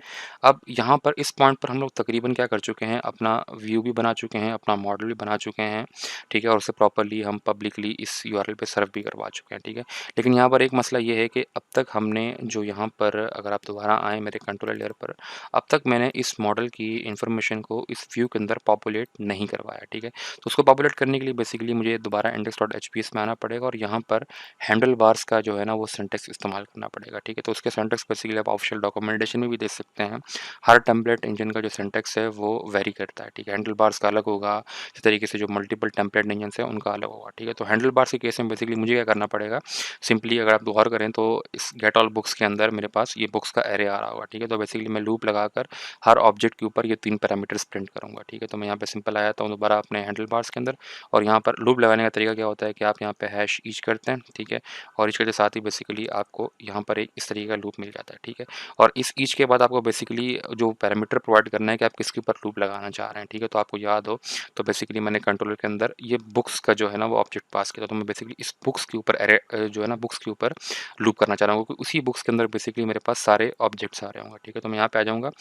अब यहाँ पर इस पॉइंट पर हम लोग तकरीबन क्या कर चुके हैं, अपना व्यू भी बना चुके हैं, अपना मॉडल भी बना चुके हैं, ठीक है, और उसे प्रॉपर्ली हम पब्लिकली इस यूआरएल पे सर्व भी करवा चुके हैं, ठीक है। लेकिन यहाँ पर एक मसला ये है कि अब तक हमने जो यहाँ पर, अगर आप दोबारा आएँ मेरे कंट्रोलर लेयर पर, अब तक मैंने इस मॉडल की इन्फॉर्मेशन को इस व्यू के अंदर पॉपुलेट नहीं करवाया, ठीक है। तो उसको पॉपुलेट करने के लिए बेसिकली मुझे दोबारा index.hps में आना पड़ेगा, और यहाँ पर हैंडल बार्स का जो है ना वो सिंटेक्स इस्तेमाल करना पड़ेगा, ठीक है। तो उसके सिंटेक्स बेसिकली आप ऑफिशियल डॉक्यूमेंटेशन में भी देख सकते हैं, हर टेम्पलेट इंजन का जो सिंटेक्स है वो वेरी करता है, ठीक है। हैंडल बार्स का अलग होगा, इस तरीके से जो मल्टीपल टेम्पलेट इंजन है उनका अलग होगा, ठीक है। तो हैंडल बार्स के केस में बेसिकली मुझे क्या करना पड़ेगा, सिंपली अगर आप गौर करें तो इस गेट ऑल बुक्स के अंदर मेरे पास ये बुक्स का एरे आ रहा होगा, ठीक है। तो बेसिकली मैं लूप लगाकर हर ऑब्जेक्ट के ऊपर ये 3 पैरामीटर्स प्रिंट करूँगा, ठीक है। तो मैं यहाँ पे सिंपल आया था दोबारा अपने हैंडल बार्स के अंदर, और यहाँ पर लूप लगाने का तरीका क्या होता है कि आप यहाँ पे हैश ईच करते हैं, ठीक है, और ईच करते साथ ही बेसिकली आपको यहाँ पर एक इस तरीके का लूप मिल जाता है, ठीक है। और इस ईच के बाद आपको बेसिकली जो पैरामीटर प्रोवाइड करना है कि आप किसके ऊपर लूप लगाना चाह रहे हैं, ठीक है। तो आपको याद हो तो बेसिकली मैंने कंट्रोलर के अंदर ये बुक्स का जो है ना वो ऑब्जेक्ट पास किया, तो मैं बेसिकली इस बुक्स के ऊपर जो है ना बुक्स के ऊपर लूप करना चाह रहा हूँ, क्योंकि उसी बुक्स के अंदर बेसिकली मेरे पास सारे ऑब्जेक्ट्स आ रहे होंगे, ठीक है। तो मैं यहाँ पे आ जाऊँगा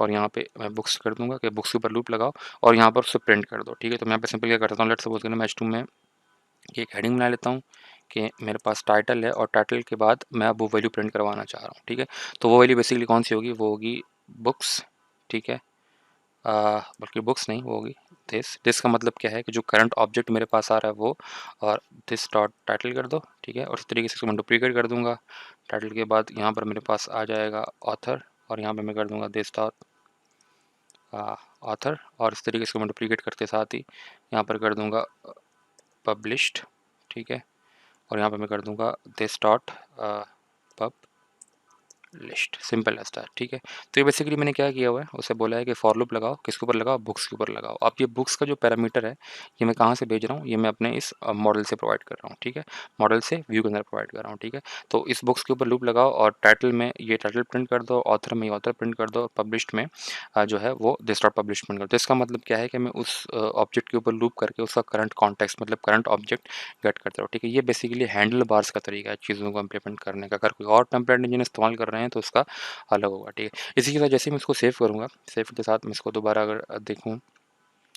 और यहाँ पे मैं बुक्स कर दूंगा कि बुक्स के ऊपर लूप लगाओ और यहाँ पर उससे प्रिंट कर दो, ठीक है। तो मैं यहाँ पे सिंपल क्या करता हूँ, लेट्स सपोज कि मैं H2 में ये एक हेडिंग बना लेता हूँ कि मेरे पास टाइटल है, और टाइटल के बाद मैं अब वो वैल्यू प्रिंट करवाना चाह रहा हूँ, ठीक है। तो वो वैल्यू बेसिकली कौन सी होगी, वो होगी बुक्स, ठीक है। बल्कि बुक्स नहीं, वो होगी दिस का मतलब क्या है कि जो करंट ऑब्जेक्ट मेरे पास आ रहा है वो, और दिस डॉट टाइटल कर दो, ठीक है। और इस तरीके से इसको मैं डुप्लीकेट कर दूंगा, टाइटल के बाद यहाँ पर मेरे पास आ जाएगा ऑथर, और यहाँ पे मैं कर दूंगा दिस डॉट ऑथर, और इस तरीके से मैं डुप्लीकेट करते साथ ही यहाँ पर कर दूंगा पब्लिश्ड, ठीक है। और यहाँ पे मैं कर दूंगा this dot pub list, simple as that, ठीक है। तो ये बेसिकली मैंने क्या किया हुआ है, उसे बोला है कि फॉर लूप लगाओ, किसके ऊपर लगाओ, बुक्स के ऊपर लगाओ। अब ये बुक्स का जो पैरामीटर है ये मैं कहाँ से भेज रहा हूँ, ये मैं अपने इस मॉडल से प्रोवाइड कर रहा हूँ, ठीक है। मॉडल से व्यू के अंदर प्रोवाइड कर रहा हूँ, ठीक है। तो इस बुक्स के ऊपर लूप लगाओ, और टाइटल में ये टाइटल प्रिंट कर दो, ऑथर में ये ऑथर प्रिंट कर दो, पब्लिश्ड में जो है वो दिस डॉट पब्लिश प्रिंट कर दो। इसका मतलब क्या है कि मैं उस ऑब्जेक्ट के ऊपर लूप करके उसका करंट कॉन्टेक्स्ट मतलब करंट ऑब्जेक्ट गेट करते रहो, ठीक है। ये बेसिकली हैंडल बार्स का तरीका है चीज़ों को इम्प्लीमेंट करने का। अगर कोई और टेम्पलेट इंजन इस्तेमाल कर रहे हैं तो उसका अलग होगा, ठीक है। इसी के साथ जैसे ही मैं इसको सेव करूँगा, सेव के साथ मैं इसको दोबारा अगर देखूँ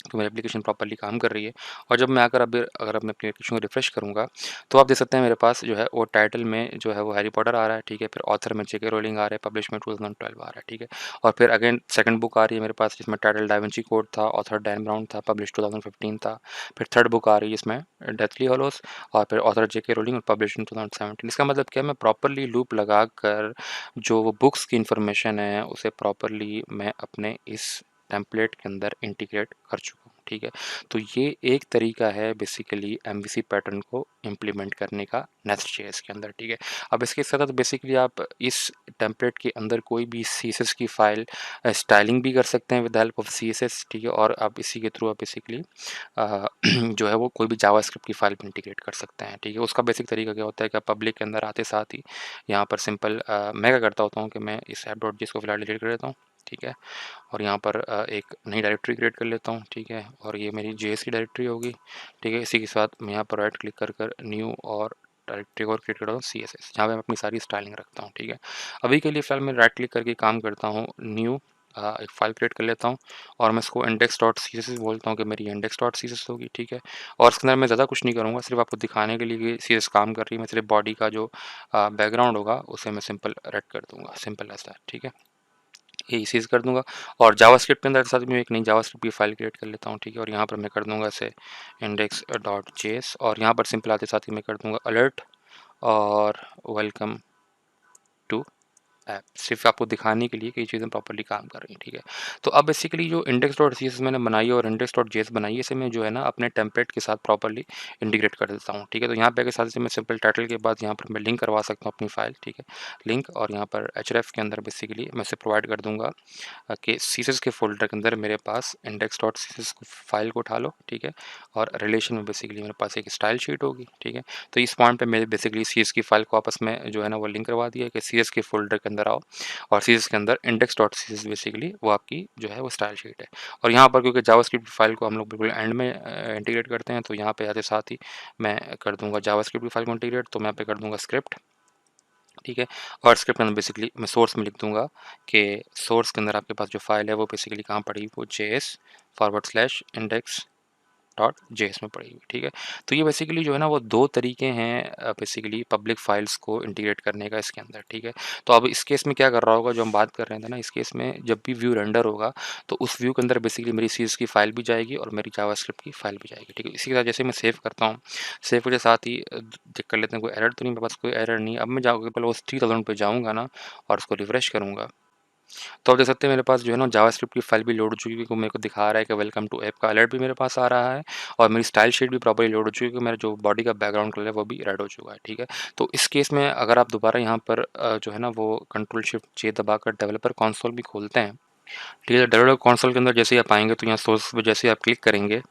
तो मेरी एप्लीकेशन प्रॉपर्ली काम कर रही है। और जब मैं आकर अगर मैं अपनी एप्लीकेशन को रिफ्रेश करूँगा तो आप देख सकते हैं मेरे पास जो है वो टाइटल में जो है वो हैरी पॉटर आ रहा है, ठीक है। फिर ऑथर में जेके रोलिंग आ रहा है, पब्लिश में 2012 आ रहा है, ठीक है। और फिर अगेन सेकंड बुक आ रही है मेरे पास जिसमें टाइटल डा विंची कोड था, ऑथर डैन ब्राउन था, पब्लिश 2015 था। फिर थर्ड बुक आ रही है इसमें डेथली हॉलोस, और फिर ऑथर जेके रोलिंग और पब्लिश इन 2017। इसका मतलब क्या है, मैं प्रॉपर्ली लूप लगा कर जो वो बुक्स की इन्फॉर्मेशन है उसे प्रॉपर्ली मैं अपने इस टेम्पलेट के अंदर इंटीग्रेट कर चुका हूँ, ठीक है। तो ये एक तरीका है बेसिकली एमवीसी पैटर्न को इम्प्लीमेंट करने का नेस्ट.जेएस के अंदर, ठीक है। अब इसके साथ बेसिकली आप इस टेम्पलेट के अंदर कोई भी सीएसएस की फाइल स्टाइलिंग भी कर सकते हैं विद हेल्प ऑफ सीएसएस, ठीक है। और आप इसी के थ्रू आप बेसिकली जो है वो कोई भी जावास्क्रिप्ट की फाइल भी इंटीग्रेट कर सकते हैं, ठीक है। उसका बेसिक तरीका क्या होता है कि आप पब्लिक के अंदर आते साथ ही यहाँ पर सिंपल मैं क्या करता होता हूँ कि मैं इस app.js को फिलहाल डिलीट कर देता हूँ, ठीक है। और यहाँ पर एक नई डायरेक्टरी क्रिएट कर लेता हूँ, ठीक है। और ये मेरी जेएस की डायरेक्टरी होगी, ठीक है। इसी के साथ मैं यहाँ पर राइट क्लिक कर न्यू और डायरेक्टरी और क्रिएट करता हूँ CSS, जहाँ पे मैं अपनी सारी स्टाइलिंग रखता हूँ, ठीक है। अभी के लिए फिलहाल मैं राइट क्लिक करके काम करता हूँ, न्यू एक फाइल क्रिएट कर लेता हूँ और मैं इसको index.css बोलता हूँ कि मेरी index.css होगी, ठीक है। और इसके अंदर मैं ज़्यादा कुछ नहीं करूँगा, सिर्फ आपको दिखाने के लिए कि CSS काम कर रही है। मैं सिर्फ बॉडी का जो बैकग्राउंड होगा उसे मैं सिंपल रेड कर दूंगा, सिंपल ऐसा, ठीक है। ये चीज़ कर दूंगा। और जावास्क्रिप्ट के अंदर साथ में एक नई जावास्क्रिप्ट की फाइल क्रिएट कर लेता हूँ, ठीक है। और यहाँ पर मैं कर दूंगा इसे index.js और यहाँ पर सिंपल आते साथ ही मैं कर दूंगा अलर्ट और वेलकम टू ऐप, सिर्फ आपको दिखाने के लिए कि ये चीज़ें प्रॉपर्ली काम कर रही हैं, ठीक है। तो अब बेसिकली जो index.css मैंने बनाई है और index.js बनाई है, इसे मैं जो है ना अपने टेम्पलेट के साथ प्रॉपर्ली इंटीग्रेट कर देता हूँ, ठीक है। तो यहाँ पे के साथ से मैं सिंपल टाइटल के बाद यहाँ पर मैं लिंक करवा सकता हूँ अपनी फाइल, ठीक है, लिंक। और यहाँ पर href के अंदर बेसिकली मैं इसे प्रोवाइड कर दूंगा कि सीएसएस के फोल्डर के अंदर मेरे पास index.css को फाइल को उठा लो, ठीक है। और रिलेशन में बेसिकली मेरे पास एक स्टाइल शीट होगी, ठीक है। तो इस पॉइंट पे मेरे बेसिकली सीएस की फाइल को आपस में जो है ना वो लिंक करवा दिया कि सीएस के फोल्डर के अंदर आओ और सीएस के अंदर index.css बेसिकली वो आपकी जो है वो स्टाइल शीट है। और यहाँ पर क्योंकि जावास्क्रिप्ट फाइल को हम लोग बिल्कुल एंड में इंटीग्रेट करते हैं, तो यहाँ पे आते साथ ही मैं कर दूंगा जावास्क्रिप्ट की फाइल को इंटीग्रेट। तो मैं यहाँ पे कर दूंगा स्क्रिप्ट, ठीक है। और स्क्रिप्ट के अंदर बेसिकली मैं सोर्स में लिख दूंगा कि सोर्स के अंदर आपके पास जो फाइल है वो बेसिकली कहाँ पड़ी, वो js/index.js में पड़ी हुई, ठीक है। तो ये बेसिकली जो है ना वो दो तरीके हैं बेसिकली पब्लिक फाइल्स को इंटीग्रेट करने का इसके अंदर, ठीक है। तो अब इस केस में क्या कर रहा होगा, जो हम बात कर रहे थे ना, इस केस में जब भी व्यू रेंडर होगा तो उस व्यू के अंदर बेसिकली मेरी सीएस की फाइल भी जाएगी और मेरी जावास्क्रिप्ट की फाइल भी जाएगी, ठीक है। इसी के साथ जैसे मैं सेव करता हूँ, सेव के साथ ही चेक कर लेते हैं कोई एरर तो नहीं, मेरे पास कोई एरर नहीं। अब मैं जाऊँगा पहले उस 3000 पे जाऊँगा ना और उसको रिफ्रेश करूँगा, तो आप देख सकते हैं मेरे पास जो है ना जावास्क्रिप्ट की फाइल भी लोड हो चुकी है, मेरे को दिखा रहा है कि वेलकम टू ऐप का अलर्ट भी मेरे पास आ रहा है और मेरी स्टाइल शीट भी प्रॉपर्ली लोड हो चुकी है, मेरा जो बॉडी का बैकग्राउंड कलर है वो भी रेड हो चुका है, ठीक है। तो इस केस में अगर आप दोबारा यहाँ पर जो है ना वो कंट्रोल शिफ्ट जे दबाकर डेवलपर कंसोल भी खोलते हैं, ठीक है। डेवलपर कंसोल के अंदर जैसे ही आप आएंगे तो यहाँ सोर्स पे जैसे ही आप क्लिक करेंगे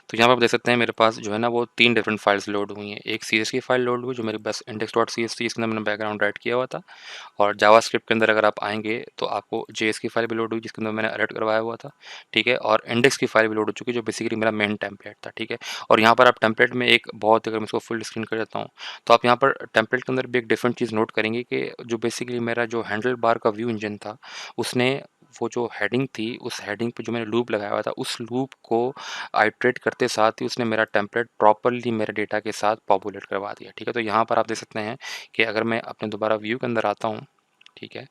तो यहाँ पर आप देख सकते हैं मेरे पास जो है ना वो 3 डिफरेंट फाइल्स लोड हुई हैं। एक सीएस की फाइल लोड हुई जो मेरे पास index.cs थी, इसके अंदर मैंने बैकग्राउंड राइट किया हुआ था। और जावास्क्रिप्ट के अंदर अगर आप आएंगे तो आपको जेएस की फाइल भी लोड हुई जिसके अंदर मैंने अलर्ट करवाया हुआ था, ठीक है। और इंडेक्स की फाइल भी लोड हो चुकी है जो बेसिकली मेरा मेन टेम्पलेट था, ठीक है। और यहाँ पर आप टेम्पलेट में एक बहुत, अगर मैं इसको फुल स्क्रीन कर देता हूँ तो आप यहाँ पर टेम्पलेट के अंदर भी एक डिफरेंट चीज़ नोट करेंगे कि जो बेसिकली मेरा जो हैंडल बार का व्यू इंजन था उसने वो जो हेडिंग थी उस हेडिंग पे जो मैंने लूप लगाया हुआ था उस लूप को आइट्रेट करते साथ ही उसने मेरा टेम्पलेट प्रॉपर्ली मेरे डेटा के साथ पॉपुलेट करवा दिया, ठीक है। तो यहाँ पर आप देख सकते हैं कि अगर मैं अपने दोबारा व्यू के अंदर आता हूँ, ठीक है,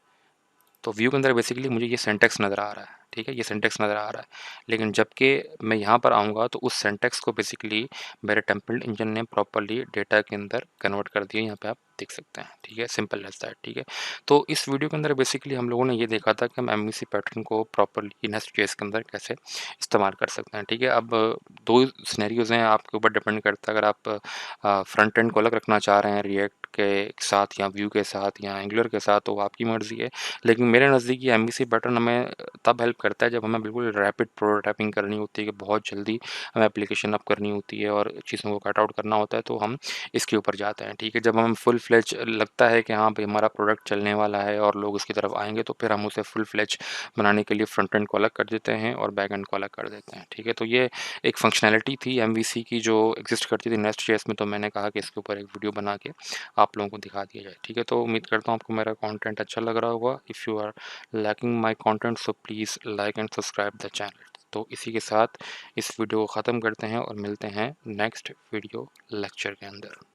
तो व्यू के अंदर बेसिकली मुझे ये सिंटैक्स नज़र आ रहा है, ठीक है, ये सिंटैक्स नज़र आ रहा है। लेकिन जबकि मैं यहाँ पर आऊँगा तो उस सिंटैक्स को बेसिकली मेरे टेम्पलेट इंजन ने प्रॉपर्ली डेटा के अंदर कन्वर्ट कर दिया, यहाँ पे आप देख सकते हैं, ठीक है, सिंपल एज़ दैट, ठीक है। तो इस वीडियो के अंदर बेसिकली हम लोगों ने ये देखा था कि हम एमवीसी पैटर्न को प्रॉपर्ली नेस्ट.जेएस के अंदर कैसे इस्तेमाल कर सकते हैं, ठीक है। अब 2 सिनेरियोज़ हैं, आपके ऊपर डिपेंड करता है। अगर आप फ्रंट एंड को अलग रखना चाह रहे हैं रिएक्ट के साथ या व्यू के साथ या एंगुलर के साथ, तो आपकी मर्ज़ी है। लेकिन मेरे नज़दीक ये एमवीसी पैटर्न हमें तब हेल्प करता है जब हमें बिल्कुल रैपिड प्रोटोटाइपिंग करनी होती है कि बहुत जल्दी हमें एप्लीकेशन अप करनी होती है और चीज़ों को कट आउट करना होता है, तो हम इसके ऊपर जाते हैं, ठीक है। जब हमें फुल फ्लेज लगता है कि हाँ भाई हमारा प्रोडक्ट चलने वाला है और लोग उसकी तरफ आएंगे, तो फिर हम उसे फुल फ्लेज बनाने के लिए फ्रंट एंड को अलग कर देते हैं और बैक एंड को अलग कर देते हैं, ठीक है। तो ये एक फंक्शनैलिटी थी एमवीसी की जो एग्जिस्ट करती थी नेस्ट.जेएस में, तो मैंने कहा कि इसके ऊपर एक वीडियो बना के आप लोगों को दिखा दिया जाए, ठीक है। तो उम्मीद करता हूँ आपको मेरा कंटेंट अच्छा लग रहा होगा। If you are lacking my content so please like and subscribe the channel. तो इसी के साथ इस वीडियो को ख़त्म करते हैं और मिलते हैं नेक्स्ट वीडियो लेक्चर के अंदर।